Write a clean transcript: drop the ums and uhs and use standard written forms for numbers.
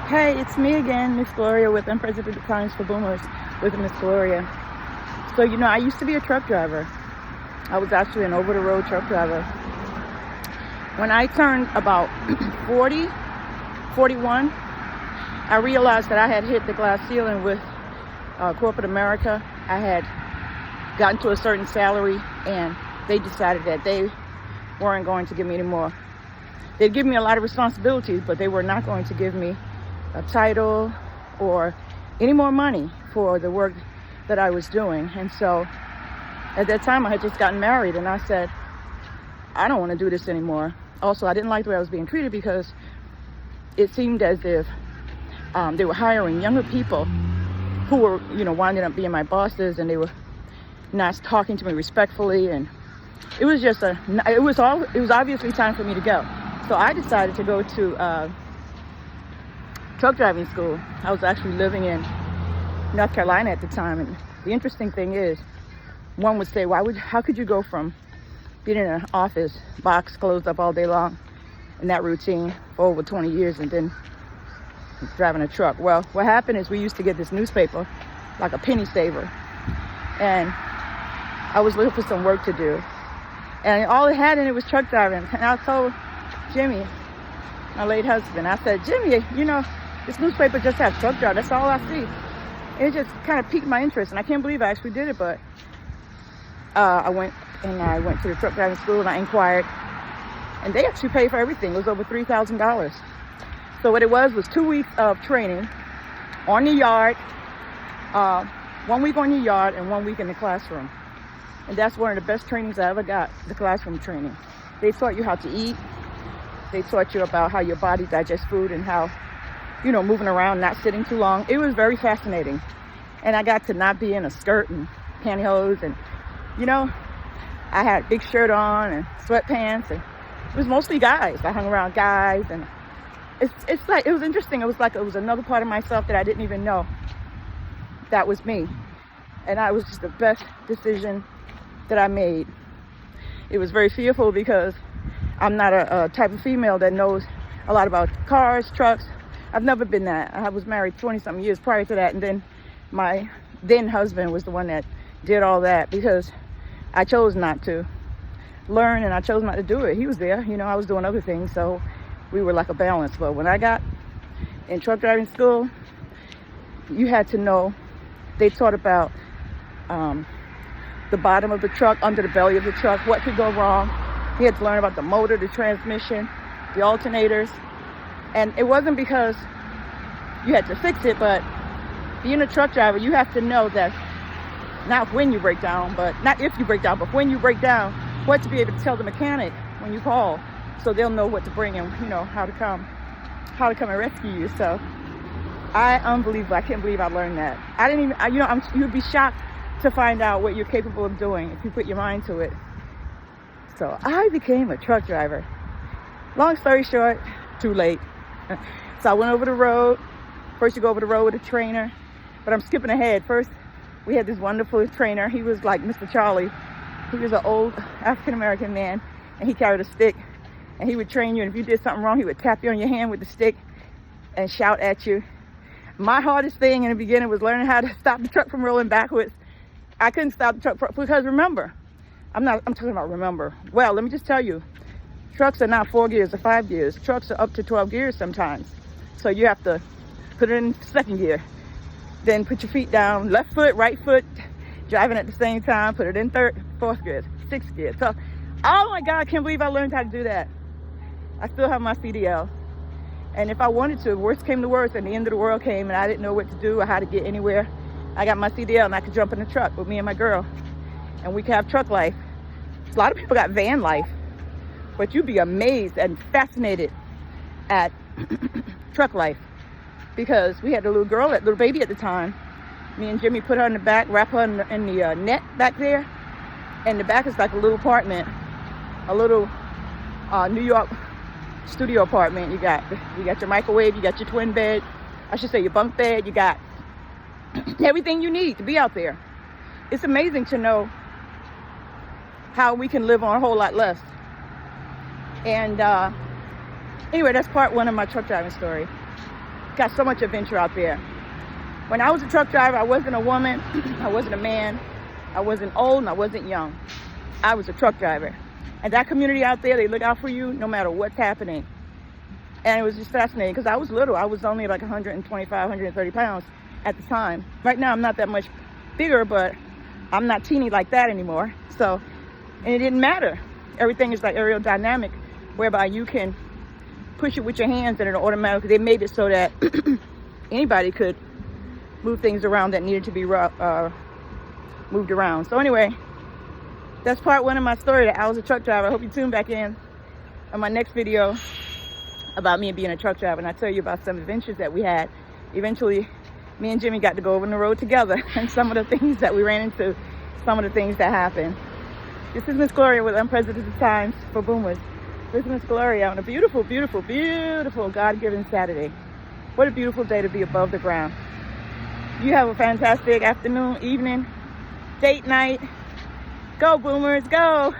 Hey, it's me again, Miss Gloria with Unprecedented Crimes for Boomers with Miss Gloria. So, I used to be a truck driver. I was actually an over-the-road truck driver. When I turned about 40, 41, I realized that I had hit the glass ceiling with corporate America. I had gotten to a certain salary, and they decided that they weren't going to give me any more. They'd give me a lot of responsibilities, but they were not going to give me a title or any more money for the work that I was doing. And so at that time I had just gotten married, and I said, I don't want to do this anymore. Also, I didn't like the way I was being treated because it seemed as if they were hiring younger people who were, winding up being my bosses, and they were not talking to me respectfully. And it was just it was obviously time for me to go. So I decided to go to truck driving school. I was actually living in North Carolina at the time, and the interesting thing is, one would say, how could you go from being in an office, box closed up all day long, in that routine for over 20 years, and then driving a truck? Well, what happened is we used to get this newspaper, like a penny saver, and I was looking for some work to do, and all it had in it was truck driving. And I told Jimmy, my late husband, I said, Jimmy, this newspaper just has truck driver. That's all I see. It just kind of piqued my interest, and I can't believe I actually did it. But I went to the truck driving school, and I inquired, and they actually paid for everything. It was over $3,000. So what it was 2 weeks of training on the yard, 1 week on the yard and 1 week in the classroom. And that's one of the best trainings I ever got, the classroom training. They taught you how to eat. They taught you about how your body digests food and how, moving around, not sitting too long. It was very fascinating. And I got to not be in a skirt and pantyhose, and, I had a big shirt on and sweatpants, and it was mostly guys. I hung around guys, and it's like, it was interesting. It was like it was another part of myself that I didn't even know that was me. And it was just the best decision that I made. It was very fearful because I'm not a type of female that knows a lot about cars, trucks. I've never been that. I was married 20-something years prior to that, and then my then husband was the one that did all that because I chose not to learn, and I chose not to do it. He was there. I was doing other things, so we were like a balance. But when I got in truck driving school, you had to know, they taught about the bottom of the truck, under the belly of the truck, what could go wrong. You had to learn about the motor, the transmission, the alternators. And it wasn't because you had to fix it, but being a truck driver, you have to know that not when you break down, but not if you break down, but when you break down, what to be able to tell the mechanic when you call, so they'll know what to bring and how to come and rescue you. So unbelievable. I can't believe I learned that. I didn't even, you'd be shocked to find out what you're capable of doing if you put your mind to it. So I became a truck driver. Long story short, too late. So I went over the road. First you go over the road with a trainer, but I'm skipping ahead. First, we had this wonderful trainer. He was like Mr. Charlie. He was an old African-American man, and he carried a stick, and he would train you, and if you did something wrong, he would tap you on your hand with the stick and shout at you. My hardest thing in the beginning was learning how to stop the truck from rolling backwards. I couldn't stop the truck because remember, I'm talking about remember. Well, let me just tell you, trucks are not 4 gears or 5 gears. Trucks are up to 12 gears sometimes. So you have to put it in second gear. Then put your feet down, left foot, right foot, driving at the same time, put it in third, fourth gear, sixth gear. So, oh my God, I can't believe I learned how to do that. I still have my CDL. And if I wanted to, worst came to worst, and the end of the world came, and I didn't know what to do or how to get anywhere, I got my CDL, and I could jump in the truck with me and my girl, and we could have truck life. A lot of people got van life, but you'd be amazed and fascinated at truck life, because we had a little baby at the time. Me and Jimmy put her in the back, wrap her in the net back there, and the back is like a little apartment, a little New York studio apartment. You got your microwave, you got your twin bed, I should say your bunk bed, you got everything you need to be out there. It's amazing to know how we can live on a whole lot less. And anyway, that's part one of my truck driving story. got so much adventure out there. When I was a truck driver, I wasn't a woman, I wasn't a man, I wasn't old, and I wasn't young. I was a truck driver. And that community out there, they look out for you no matter what's happening. And it was just fascinating because I was little. I was only like 125, 130 pounds at the time. Right now, I'm not that much bigger, but I'm not teeny like that anymore. So, and it didn't matter. Everything is like aerodynamic, whereby you can push it with your hands and it'll automatically, they made it so that anybody could move things around that needed to be moved around. So anyway, that's part one of my story, that I was a truck driver. I hope you tune back in on my next video about me being a truck driver, and I tell you about some adventures that we had. Eventually, me and Jimmy got to go over the road together, and some of the things that we ran into, some of the things that happened. This is Miss Gloria with Unprecedented Times for Boomers. This is Miss Gloria on a beautiful, beautiful, beautiful God-given Saturday. What a beautiful day to be above the ground. You have a fantastic afternoon, evening, date night. Go Boomers, go!